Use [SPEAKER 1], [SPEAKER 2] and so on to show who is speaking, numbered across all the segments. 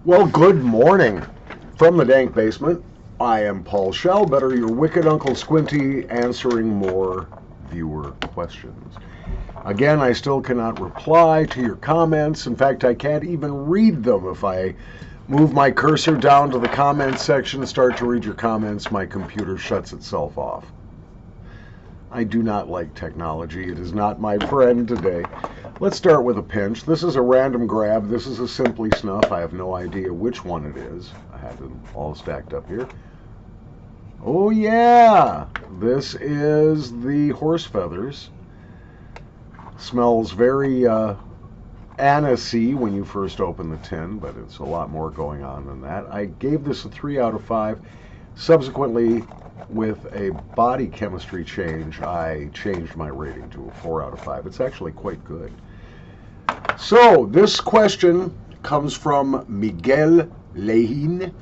[SPEAKER 1] Well, good morning from the dank basement. I am Paul Shellbetter, your wicked Uncle Squinty, answering more viewer questions. Again, I still cannot reply to your comments. In fact, I can't even read them. If I move my cursor down to the comments section and start to read your comments, my computer shuts itself off. I do not like technology. It is not my friend today. Let's start with a pinch. This is a random grab. This is a Simply Snuff. I have no idea which one it is. I have them all stacked up here. Oh yeah, this is the horse feathers. Smells very anisey when you first open the tin, but it's a lot more going on than that. I gave this a 3 out of 5. Subsequently, with a body chemistry change, I changed my rating to a 4 out of 5. It's actually quite good. So, this question comes from Miguel Lehin.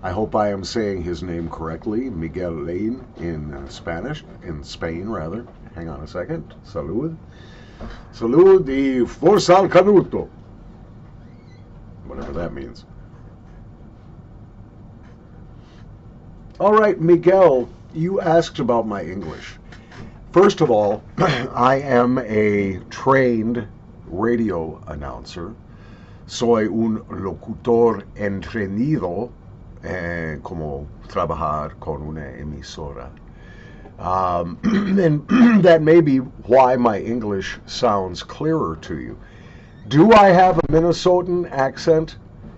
[SPEAKER 1] I hope I am saying his name correctly. Miguel Lehin in Spanish, in Spain rather. Hang on a second. Salud. Salud y forza al canuto. Whatever that means. All right, Miguel, you asked about my English. First of all, I am a trained radio announcer. Soy un locutor entrenado como trabajar con una emisora. And that may be why my English sounds clearer to you. Do I have a Minnesotan accent?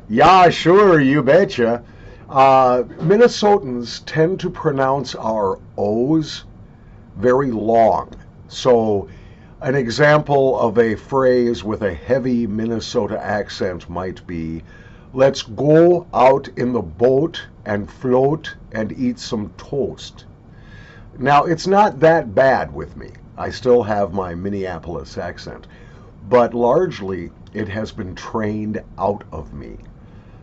[SPEAKER 1] Yeah, sure, you betcha. Minnesotans tend to pronounce our O's very long. So an example of a phrase with a heavy Minnesota accent might be, let's go out in the boat and float and eat some toast. Now, it's not that bad with me. I still have my Minneapolis accent, but largely it has been trained out of me,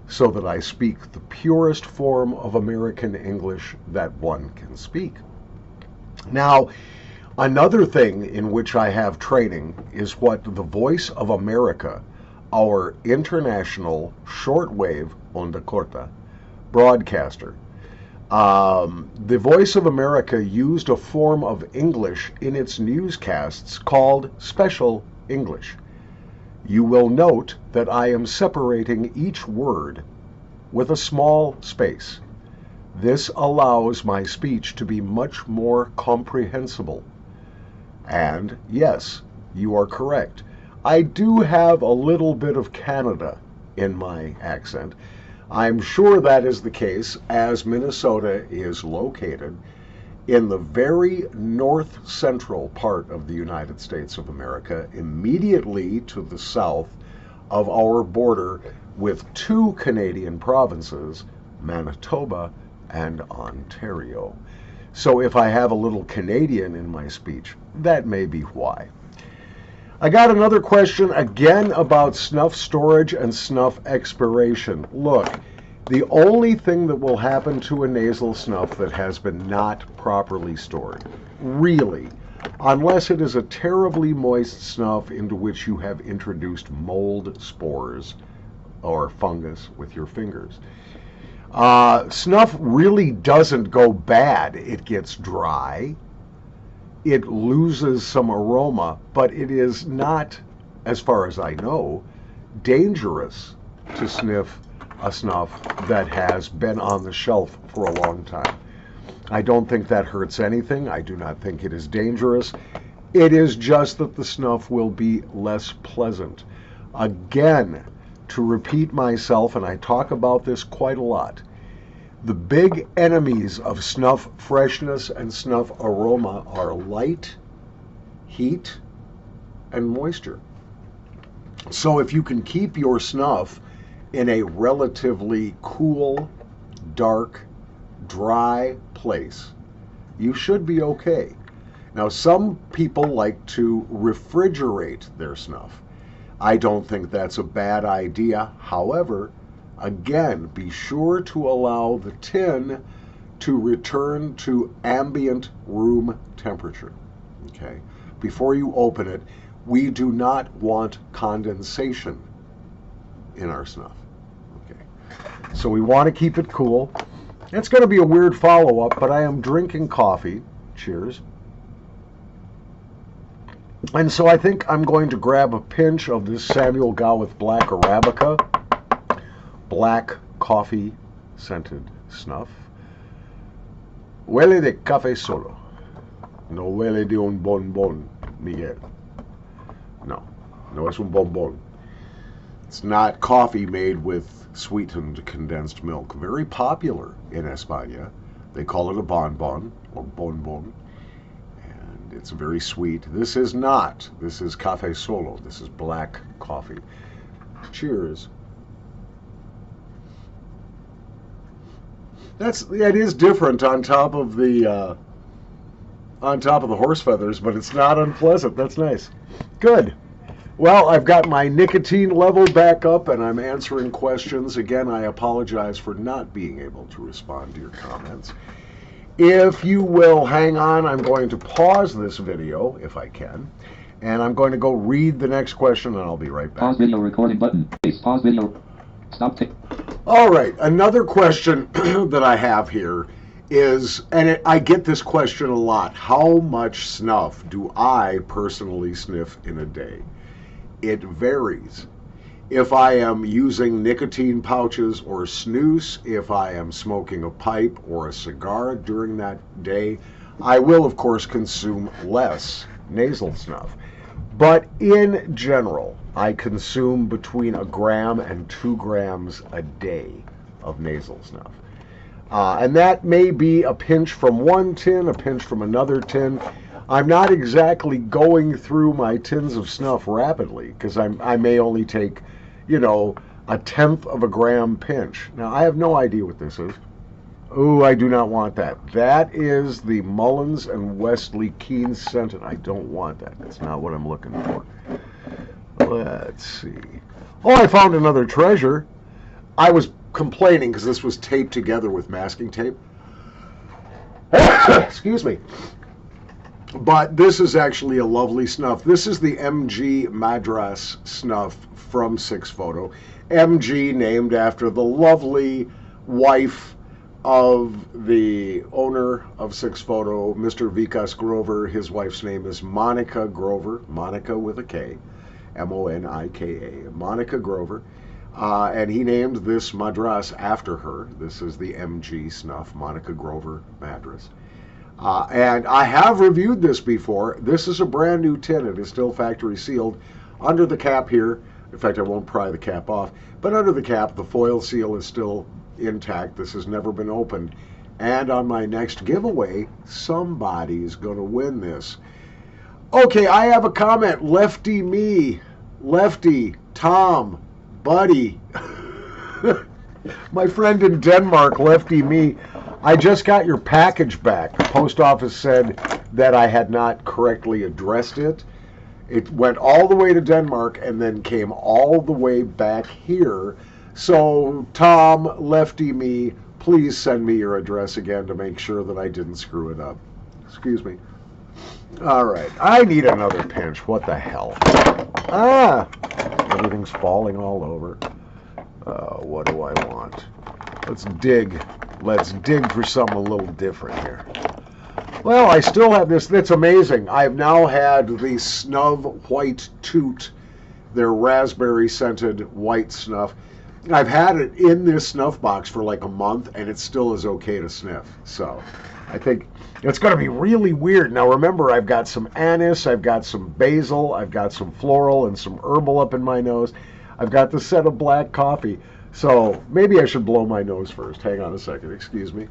[SPEAKER 1] so that I speak the purest form of American English that one can speak. Now, another thing in which I have training is what the Voice of America, our international shortwave onda corta broadcaster, the Voice of America used a form of English in its newscasts called Special English. You will note that I am separating each word with a small space. This allows my speech to be much more comprehensible. And yes, you are correct. I do have a little bit of Canada in my accent. I'm sure that is the case, as Minnesota is located in the very north central part of the United States of America, immediately to the south of our border with 2 Canadian provinces, Manitoba and Ontario. So if I have a little Canadian in my speech, that may be why. I got another question again about snuff storage and snuff expiration. Look, the only thing that will happen to a nasal snuff that has been not properly stored, really, unless it is a terribly moist snuff into which you have introduced mold spores or fungus with your fingers. Snuff really doesn't go bad. It gets dry. It loses some aroma, but it is not, as far as I know, dangerous to sniff a snuff that has been on the shelf for a long time. I don't think that hurts anything. I do not think it is dangerous. It is just that the snuff will be less pleasant. Again, to repeat myself, and I talk about this quite a lot, the big enemies of snuff freshness and snuff aroma are light, heat, and moisture. So if you can keep your snuff in a relatively cool, dark, dry place, you should be okay. Now, some people like to refrigerate their snuff. I don't think that's a bad idea. However, again, be sure to allow the tin to return to ambient room temperature. Okay? Before you open it, we do not want condensation in our snuff. Okay. So we want to keep it cool. It's going to be a weird follow-up, but I am drinking coffee. Cheers. And so I think I'm going to grab a pinch of this Samuel Gawith Black Arabica, black coffee scented snuff. Huele de café solo. No huele de un bonbon, Miguel. No es un bonbon. It's not coffee made with sweetened condensed milk. Very popular in España. They call it a bonbon or bonbon. And it's very sweet. This is not. This is café solo. This is black coffee. Cheers. It is different on top of the horse feathers, but it's not unpleasant. That's nice. Good. Well, I've got my nicotine level back up, and I'm answering questions. Again, I apologize for not being able to respond to your comments. If you will hang on, I'm going to pause this video, if I can, and I'm going to go read the next question, and I'll be right back.
[SPEAKER 2] Pause video recording button. Please pause video. Stop tape.
[SPEAKER 1] All right, another question that I have here is, and I get this question a lot, how much snuff do I personally sniff in a day? It varies. If I am using nicotine pouches or snus, if I am smoking a pipe or a cigar during that day, I will, of course, consume less nasal snuff. But in general, I consume between 1 gram and 2 grams a day of nasal snuff. And that may be a pinch from one tin, a pinch from another tin. I'm not exactly going through my tins of snuff rapidly, because I may only take, 1/10 of a gram pinch. Now, I have no idea what this is. Ooh, I do not want that. That is the Mullins and Wesley Keen scented. I don't want that. That's not what I'm looking for. Let's see. Oh, I found another treasure. I was complaining because this was taped together with masking tape. Excuse me. But this is actually a lovely snuff. This is the MG Madras snuff from 6 Photo. MG named after the lovely wife of the owner of 6 Photo, Mr. Vikas Grover. His wife's name is Monica Grover, Monica with a K, M-O-N-I-K-A, Monica Grover. And he named this Madras after her. This is the MG snuff, Monica Grover Madras. And I have reviewed this before. This is a brand new tin. It is still factory sealed. Under the cap here, in fact, I won't pry the cap off, but under the cap, the foil seal is still intact. This has never been opened. And on my next giveaway, somebody's going to win this. Okay, I have a comment. Lefty Me, Lefty, Tom, Buddy, my friend in Denmark, Lefty Me. I just got your package back. The post office said that I had not correctly addressed it. It went all the way to Denmark and then came all the way back here. So, Tom, Lefty Me, please send me your address again to make sure that I didn't screw it up. Excuse me. All right, I need another pinch. What the hell? Everything's falling all over. What do I want? Let's dig. Let's dig for something a little different here. Well, I still have this. That's amazing. I've now had the Snuff White Toot, their raspberry scented white snuff. I've had it in this snuff box for like a month, and it still is okay to sniff. So I think it's going to be really weird. Now remember, I've got some anise, I've got some basil, I've got some floral and some herbal up in my nose. I've got the set of black coffee. So maybe I should blow my nose first. Hang on a second. Excuse me.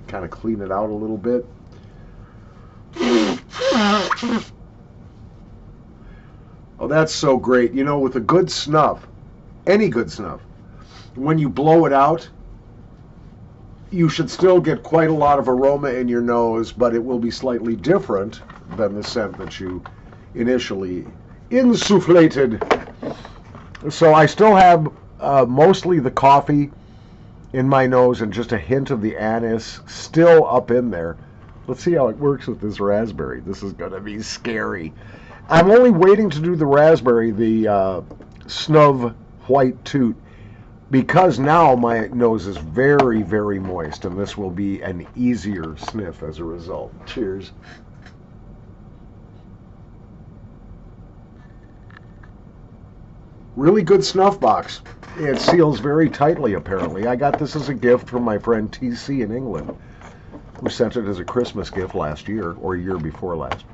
[SPEAKER 1] Kind of clean it out a little bit. Oh, that's so great. You know, with a good snuff, any good snuff, when you blow it out, you should still get quite a lot of aroma in your nose, but it will be slightly different than the scent that you initially insufflated. So I still have mostly the coffee in my nose and just a hint of the anise still up in there. Let's see how it works with this raspberry. This is going to be scary. I'm only waiting to do the raspberry, the Snuff White Toot, because now my nose is very, very moist, and this will be an easier sniff as a result. Cheers. Really good snuff box. It seals very tightly, apparently. I got this as a gift from my friend TC in England, who sent it as a Christmas gift last year, or a year before last.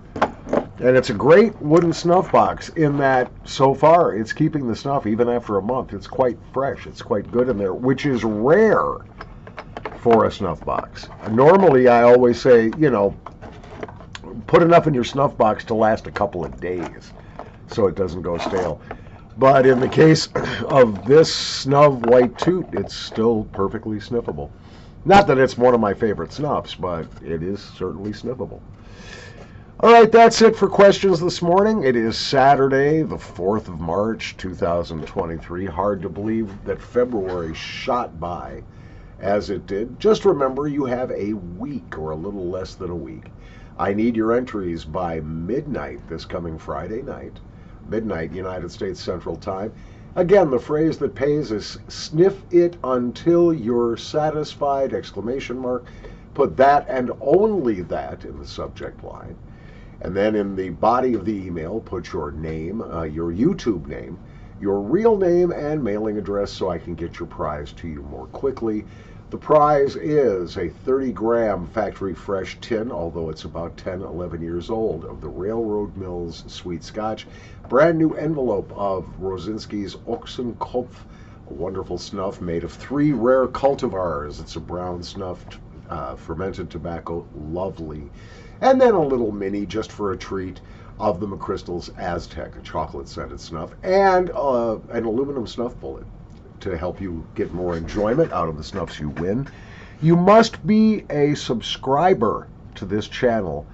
[SPEAKER 1] And it's a great wooden snuff box in that, so far, it's keeping the snuff even after a month. It's quite fresh. It's quite good in there, which is rare for a snuff box. Normally, I always say, put enough in your snuff box to last a couple of days so it doesn't go stale. But in the case of this Snuff White Toot, it's still perfectly sniffable. Not that it's one of my favorite snuffs, but it is certainly sniffable. All right, that's it for questions this morning. It is Saturday, the 4th of March, 2023. Hard to believe that February shot by as it did. Just remember, you have a week or a little less than a week. I need your entries by midnight this coming Friday night, midnight United States Central Time. Again, the phrase that pays is sniff it until you're satisfied, ! Put that and only that in the subject line. And then in the body of the email, put your name, your YouTube name, your real name, and mailing address so I can get your prize to you more quickly. The prize is a 30-gram factory fresh tin, although it's about 10, 11 years old, of the Railroad Mills Sweet Scotch. Brand new envelope of Rosinski's Ochsenkopf, a wonderful snuff made of 3 rare cultivars. It's a brown snuffed fermented tobacco, lovely. And then a little mini, just for a treat, of the McChrystal's Aztec, a chocolate-scented snuff, and an aluminum snuff bullet to help you get more enjoyment out of the snuffs you win. You must be a subscriber to this channel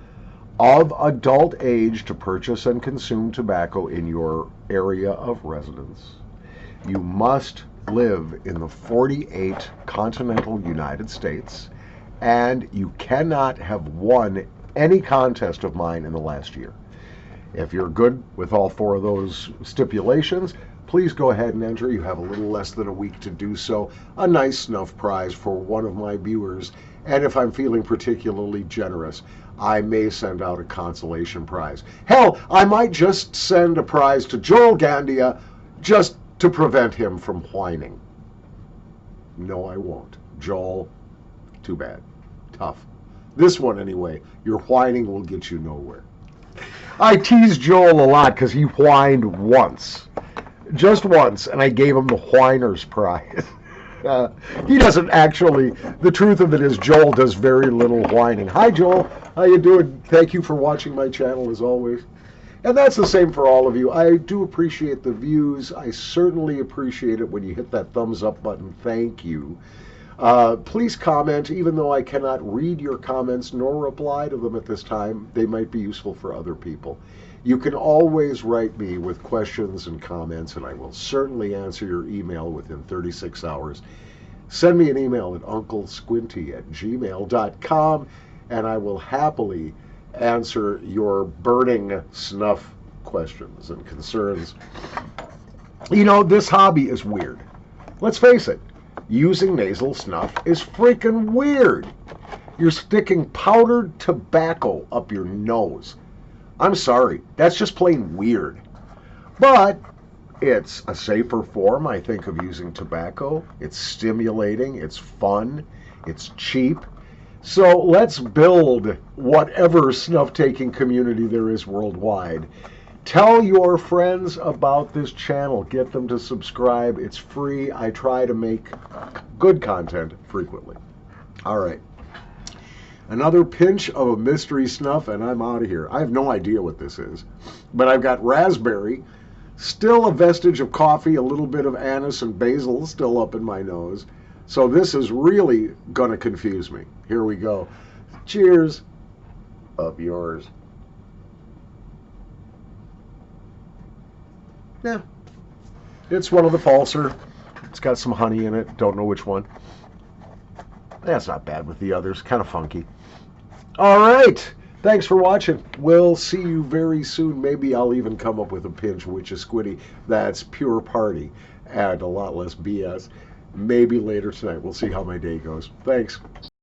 [SPEAKER 1] of adult age to purchase and consume tobacco in your area of residence. You must live in the 48 continental United States, and you cannot have won any contest of mine in the last year. If you're good with all 4 of those stipulations, please go ahead and enter. You have a little less than a week to do so. A nice snuff prize for one of my viewers. And if I'm feeling particularly generous, I may send out a consolation prize. Hell, I might just send a prize to Joel Gandia just to prevent him from whining. No, I won't. Joel, too bad. Tough. This one, anyway, your whining will get you nowhere. I teased Joel a lot because he whined once. Just once, and I gave him the whiner's prize. He doesn't actually, the truth of it is Joel does very little whining. Hi, Joel. How you doing? Thank you for watching my channel, as always. And that's the same for all of you. I do appreciate the views. I certainly appreciate it when you hit that thumbs up button. Thank you. Please comment, even though I cannot read your comments nor reply to them at this time. They might be useful for other people. You can always write me with questions and comments, and I will certainly answer your email within 36 hours. Send me an email at unclesquinty@gmail.com, and I will happily answer your burning snuff questions and concerns. This hobby is weird. Let's face it. Using nasal snuff is freaking weird. You're sticking powdered tobacco up your nose. I'm sorry, that's just plain weird. But it's a safer form, I think, of using tobacco. It's stimulating, it's fun, it's cheap. So let's build whatever snuff-taking community there is worldwide. Tell your friends about this channel. Get them to subscribe. It's free. I try to make good content frequently. All right. Another pinch of a mystery snuff, and I'm out of here. I have no idea what this is. But I've got raspberry, still a vestige of coffee, a little bit of anise and basil still up in my nose. So this is really going to confuse me. Here we go. Cheers. Up yours. Yeah, it's one of the falser. It's got some honey in it. Don't know which one. That's not bad with the others. Kind of funky. All right. Thanks for watching. We'll see you very soon. Maybe I'll even come up with a pinch which is squiddy that's pure party and a lot less BS. Maybe later tonight. We'll see how my day goes. Thanks.